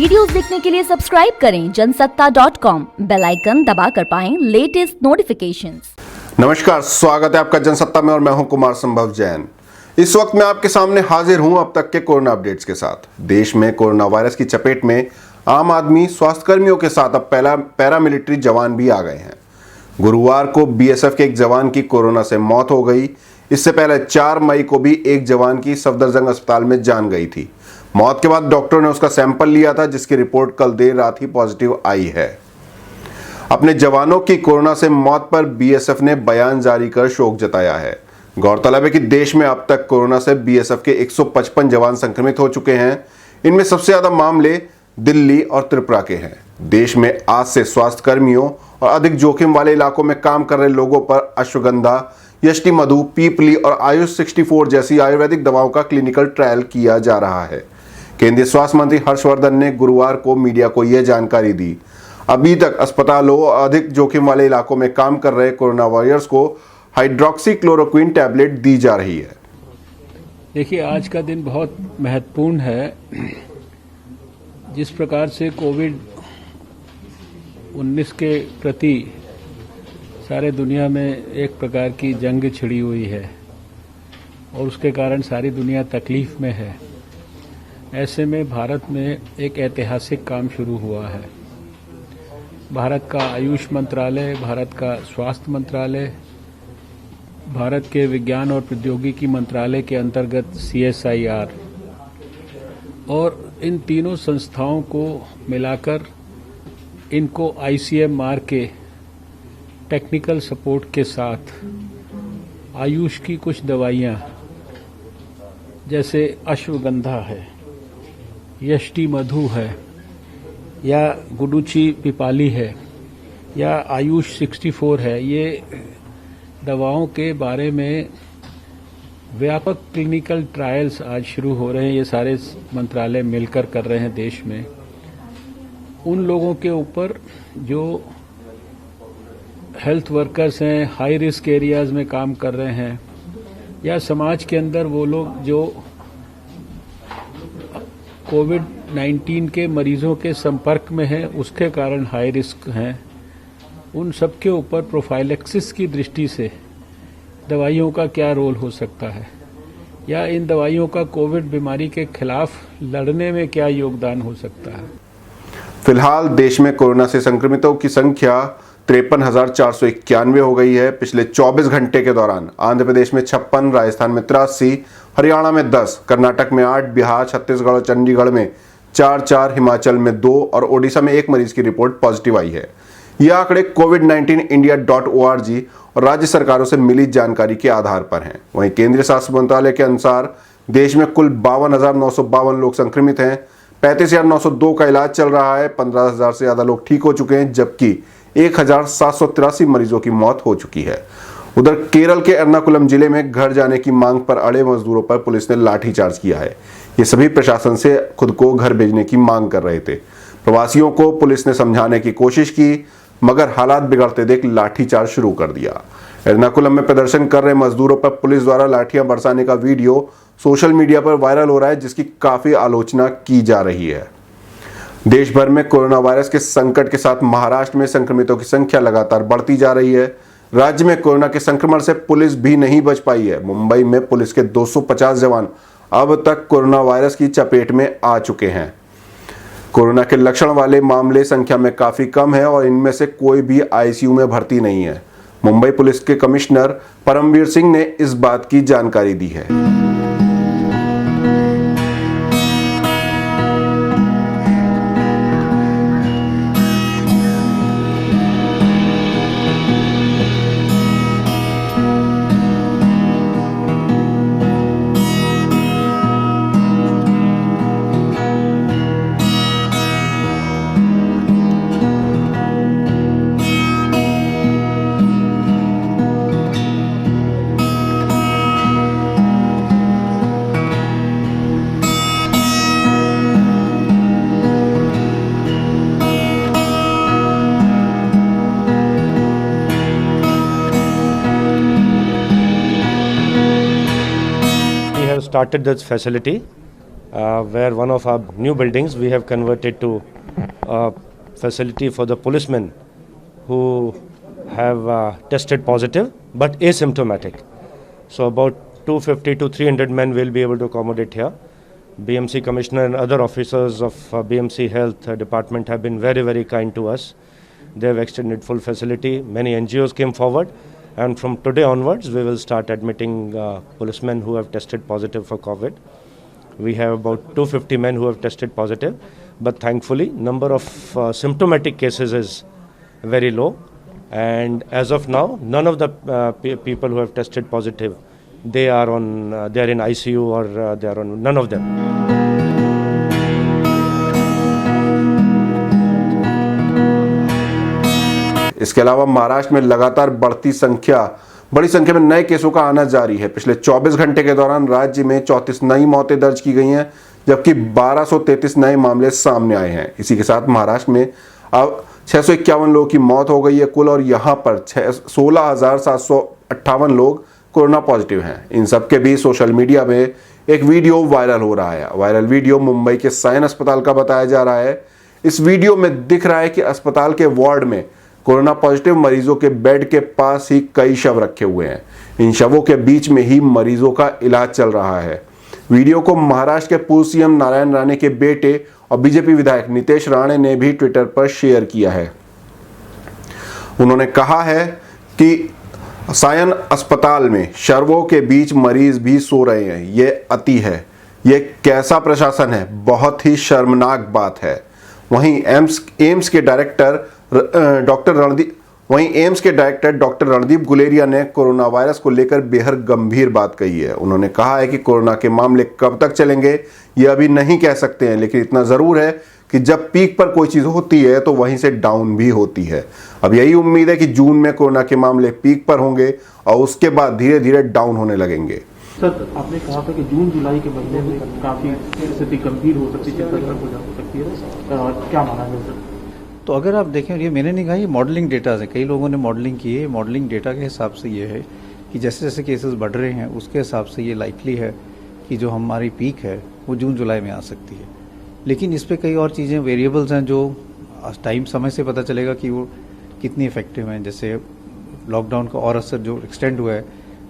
Videos देखने के लिए सब्सक्राइब करें जनसत्ता.com, बेल आइकन दबाकर पाएं लेटेस्ट नोटिफिकेशंस। नमस्कार, स्वागत है आपका जनसत्ता में और मैं हूं कुमार संभव जैन। इस वक्त मैं आपके सामने हाजिर हूं अब तक के कोरोना अपडेट्स के साथ। देश में कोरोना वायरस की चपेट में आम आदमी, स्वास्थ्य कर्मियों के साथ अब पैरामिलिट्री जवान भी आ गए हैं। गुरुवार को बीएसएफ के एक जवान की कोरोना से मौत हो गई। इससे पहले 4 मई को भी एक जवान की सफदरजंग अस्पताल में जान गई थी। मौत के बाद डॉक्टरों ने उसका सैंपल लिया था, जिसकी रिपोर्ट कल देर रात ही पॉजिटिव आई है। अपने जवानों की कोरोना से मौत पर बीएसएफ ने बयान जारी कर शोक जताया है। गौरतलब है कि देश में अब तक कोरोना से बीएसएफ के 155 जवान संक्रमित हो चुके हैं। इनमें सबसे ज्यादा मामले दिल्ली और त्रिपुरा के हैं। देश में आज से स्वास्थ्य कर्मियों और अधिक जोखिम वाले इलाकों में काम कर रहे लोगों पर अश्वगंधा, यष्टि मधु, पीपली और आयुष 64 जैसी आयुर्वेदिक दवाओं का क्लिनिकल ट्रायल किया जा रहा है। केंद्रीय स्वास्थ्य मंत्री हर्षवर्धन ने गुरुवार को मीडिया को यह जानकारी दी। अभी तक अस्पतालों और अधिक जोखिम वाले इलाकों में काम कर रहे कोरोना वॉरियर्स को हाइड्रोक्सीक्लोरोक्विन टैबलेट दी जा रही है। देखिए, आज का दिन बहुत महत्वपूर्ण है। जिस प्रकार से कोविड-19 के प्रति सारे दुनिया में एक प्रकार की जंग छिड़ी हुई है और उसके कारण सारी दुनिया तकलीफ में है। ऐसे में भारत में एक ऐतिहासिक काम शुरू हुआ है। भारत का आयुष मंत्रालय, भारत का स्वास्थ्य मंत्रालय, भारत के विज्ञान और प्रौद्योगिकी मंत्रालय के अंतर्गत CSIR और इन तीनों संस्थाओं को मिलाकर इनको ICMR के टेक्निकल सपोर्ट के साथ आयुष की कुछ दवाइयाँ जैसे अश्वगंधा है, यष्टि मधु है, या गुडुचि पिपाली है, या आयुष 64 है, ये दवाओं के बारे में व्यापक क्लिनिकल ट्रायल्स आज शुरू हो रहे हैं। ये सारे मंत्रालय मिलकर कर रहे हैं देश में। उन लोगों के ऊपर जो हेल्थ वर्कर्स हैं, हाई रिस्क एरियाज में काम कर रहे हैं, या समाज के अंदर वो लोग जो कोविड-19 के मरीजों के संपर्क में हैं, उसके कारण हाई रिस्क हैं, उन सबके ऊपर प्रोफाइलेक्सिस की दृष्टि से दवाइयों का क्या रोल हो सकता है, या इन दवाइयों का कोविड बीमारी के खिलाफ लड़ने में क्या योगदान हो सकता है। फिलहाल देश में कोरोना से संक्रमितों की संख्या 53,491 हो गई है। पिछले 24 घंटे के दौरान आंध्र प्रदेश में 56, राजस्थान में 83, हरियाणा में 10, कर्नाटक में 8, बिहार, छत्तीसगढ़ और चंडीगढ़ में 4, हिमाचल में 2 और ओडिशा में 1 मरीज की रिपोर्ट पॉजिटिव आई है। ये आंकड़े covid19india.org और राज्य सरकारों से मिली जानकारी के आधार पर हैं। वहीं केंद्रीय स्वास्थ्य मंत्रालय के अनुसार देश में कुल 52,952 लोग संक्रमित हैं। 35,902 का इलाज चल रहा है। 15,000 से ज्यादा लोग ठीक हो चुके हैं, जबकि 1,783 मरीजों की मौत हो चुकी है। उधर केरल के एर्नाकुलम जिले में घर जाने की मांग पर अड़े मजदूरों पर पुलिस ने लाठीचार्ज किया है। ये सभी प्रशासन से खुद को घर भेजने की मांग कर रहे थे। प्रवासियों को पुलिस ने समझाने की कोशिश की, मगर हालात बिगड़ते देख लाठीचार्ज शुरू कर दिया। एर्नाकुलम में प्रदर्शन कर रहे मजदूरों पर पुलिस द्वारा लाठियां बरसाने का वीडियो सोशल मीडिया पर वायरल हो रहा है, जिसकी काफी आलोचना की जा रही है। देश भर में कोरोना वायरस के संकट के साथ महाराष्ट्र में संक्रमितों की संख्या लगातार बढ़ती जा रही है। राज्य में कोरोना के संक्रमण से पुलिस भी नहीं बच पाई है। मुंबई में पुलिस के 250 जवान अब तक कोरोना वायरस की चपेट में आ चुके हैं। कोरोना के लक्षण वाले मामले संख्या में काफी कम है और इनमें से कोई भी ICU में भर्ती नहीं है। मुंबई पुलिस के कमिश्नर परमवीर सिंह ने इस बात की जानकारी दी है। started this facility where one of our new buildings we have converted to a facility for the policemen who have tested positive but asymptomatic. So about 250 to 300 men will be able to accommodate here. BMC Commissioner and other officers of BMC Health Department have been very, very kind to us. They have extended full facility. Many NGOs came forward, and from today onwards we will start admitting policemen who have tested positive for COVID. We have about 250 men who have tested positive, but thankfully number of symptomatic cases is very low, and as of now none of the people who have tested positive, they are in ICU or they are on none of them. इसके अलावा महाराष्ट्र में लगातार बड़ी संख्या में नए केसों का आना जारी है। पिछले 24 घंटे के दौरान राज्य में 34 नई मौतें दर्ज की गई हैं, जबकि 1233 नए मामले सामने आए हैं। इसी के साथ महाराष्ट्र में अब 651 लोगों की मौत हो गई है कुल, और यहां पर 16,758 लोग कोरोना पॉजिटिव हैं। इन सबके बीच सोशल मीडिया में एक वीडियो वायरल हो रहा है। वायरल वीडियो मुंबई के सायन अस्पताल का बताया जा रहा है। इस वीडियो में दिख रहा है कि अस्पताल के वार्ड में कोरोना पॉजिटिव मरीजों के बेड के पास ही कई शव रखे हुए हैं। इन शवों के बीच में ही मरीजों का इलाज चल रहा है। वीडियो को महाराष्ट्र के पूर्व सीएम नारायण राणे के बेटे और बीजेपी विधायक नितेश राणे ने भी ट्विटर पर शेयर किया है। उन्होंने कहा है कि सायन अस्पताल में शवों के बीच मरीज भी सो रहे हैं, ये अति है, ये कैसा प्रशासन है, बहुत ही शर्मनाक बात है। वहीं एम्स के डायरेक्टर डॉक्टर रणदीप गुलेरिया ने कोरोना वायरस को लेकर बेहद गंभीर बात कही है। उन्होंने कहा है कि कोरोना के मामले कब तक चलेंगे ये अभी नहीं कह सकते हैं, लेकिन इतना जरूर है कि जब पीक पर कोई चीज होती है तो वहीं से डाउन भी होती है। अब यही उम्मीद है कि जून में कोरोना के मामले पीक पर होंगे और उसके बाद धीरे धीरे डाउन होने लगेंगे। सर, आपने कहा था कि जून जुलाई के महीने में काफी स्थिति गंभीर हो सकती है, चिंताजनक हो सकती है, क्या माना है सर? तो अगर आप देखें, ये मैंने नहीं कहा, ये मॉडलिंग डेटा है, कई लोगों ने मॉडलिंग की है। मॉडलिंग डेटा के हिसाब से ये है कि जैसे जैसे केसेस बढ़ रहे हैं उसके हिसाब से ये लाइकली है कि जो हमारी पीक है वो जून जुलाई में आ सकती है। लेकिन इस पर कई और चीज़ें वेरिएबल्स हैं जो टाइम समय से पता चलेगा कि वो कितनी इफेक्टिव हैं। जैसे लॉकडाउन का और असर जो एक्सटेंड हुआ है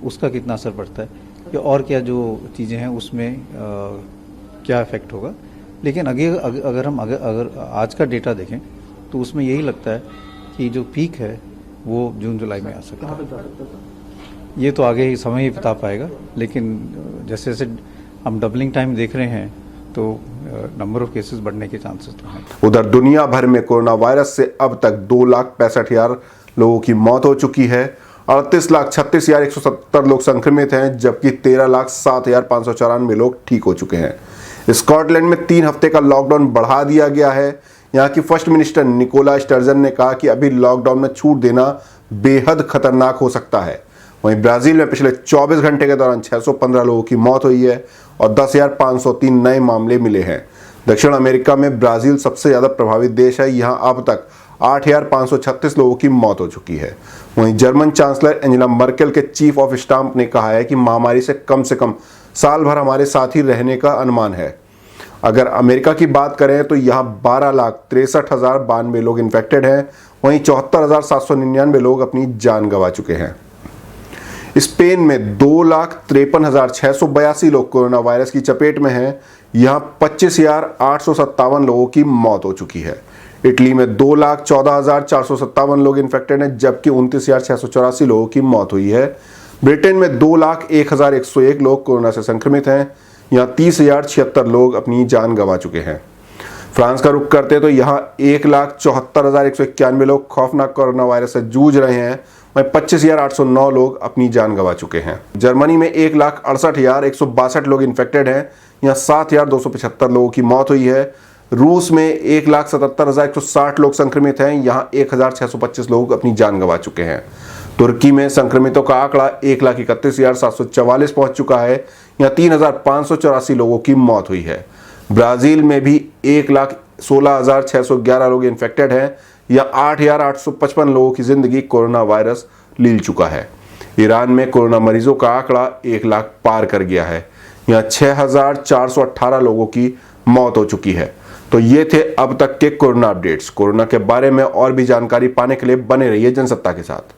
उसका कितना असर पड़ता है, या और क्या जो चीज़ें हैं उसमें क्या इफेक्ट होगा। लेकिन अगर हम आज का डेटा देखें तो उसमें यही लगता है कि जो पीक है वो जून जुलाई में आ सकता है। ये तो आगे ही समय ही बता पाएगा, लेकिन जैसे जैसे हम डबलिंग टाइम देख रहे हैं तो नंबर ऑफ केसेस बढ़ने के चांसेस तो हैं। उधर दुनिया भर में कोरोना वायरस से अब तक 2,65,000 लोगों की मौत हो चुकी है। 38,36,170 लोग संक्रमित हैं, जबकि 13,07,594 लोग ठीक हो चुके हैं। स्कॉटलैंड में 3 हफ्ते का लॉकडाउन बढ़ा दिया गया है। यहाँ की फर्स्ट मिनिस्टर निकोला स्टर्जन ने कहा कि अभी लॉकडाउन में छूट देना बेहद खतरनाक हो सकता है। वहीं ब्राजील में पिछले 24 घंटे के दौरान 615 लोगों की मौत हुई है और 10,503 नए मामले मिले हैं। दक्षिण अमेरिका में ब्राजील सबसे ज्यादा प्रभावित देश है। यहाँ अब तक 8,536 लोगों की मौत हो चुकी है। वहीं जर्मन चांसलर एंजेला मर्केल के चीफ ऑफ स्टाफ ने कहा है कि महामारी से कम साल भर हमारे साथ ही रहने का अनुमान है। अगर अमेरिका की बात करें तो यहाँ 12,63,092 लोग इन्फेक्टेड हैं, वहीं 74,799 लोग अपनी जान गंवा चुके हैं। स्पेन में 2,53,682 लोग कोरोना वायरस की चपेट में हैं। यहाँ 25,857 लोगों की मौत हो चुकी है। इटली में 2,14,457 लोग इन्फेक्टेड हैं, जबकि 29,684 लोगों की मौत हुई है। ब्रिटेन में 2,01,101 लोग कोरोना से संक्रमित हैं। यहाँ 30,076 लोग अपनी जान गंवा चुके हैं। फ्रांस का रुख करते तो यहाँ 1,74,191 लोग खौफनाक कोरोना वायरस से जूझ रहे हैं, वहीं 25,809 लोग अपनी जान गंवा चुके हैं। जर्मनी में 1,68,162 लोग इन्फेक्टेड हैं, यहाँ 7,275 लोगों की मौत हुई है। रूस में 1,77,160 लोग संक्रमित हैं, यहाँ 1,625 लोग अपनी जान गंवा चुके हैं। तुर्की में संक्रमितों का आंकड़ा 1,31,744 पहुंच चुका है, यहाँ 3,584 लोगों की मौत हुई है। ब्राजील में भी 1,16,611 लोग इन्फेक्टेड हैं, या 8,855 लोगों की जिंदगी कोरोना वायरस लील चुका है। ईरान में कोरोना मरीजों का आंकड़ा 1 लाख पार कर गया है। यहाँ 6,418 लोगों की मौत हो चुकी है। तो ये थे अब तक के कोरोना अपडेट्स। कोरोना के बारे में और भी जानकारी पाने के लिए बने रहिए जनसत्ता के साथ।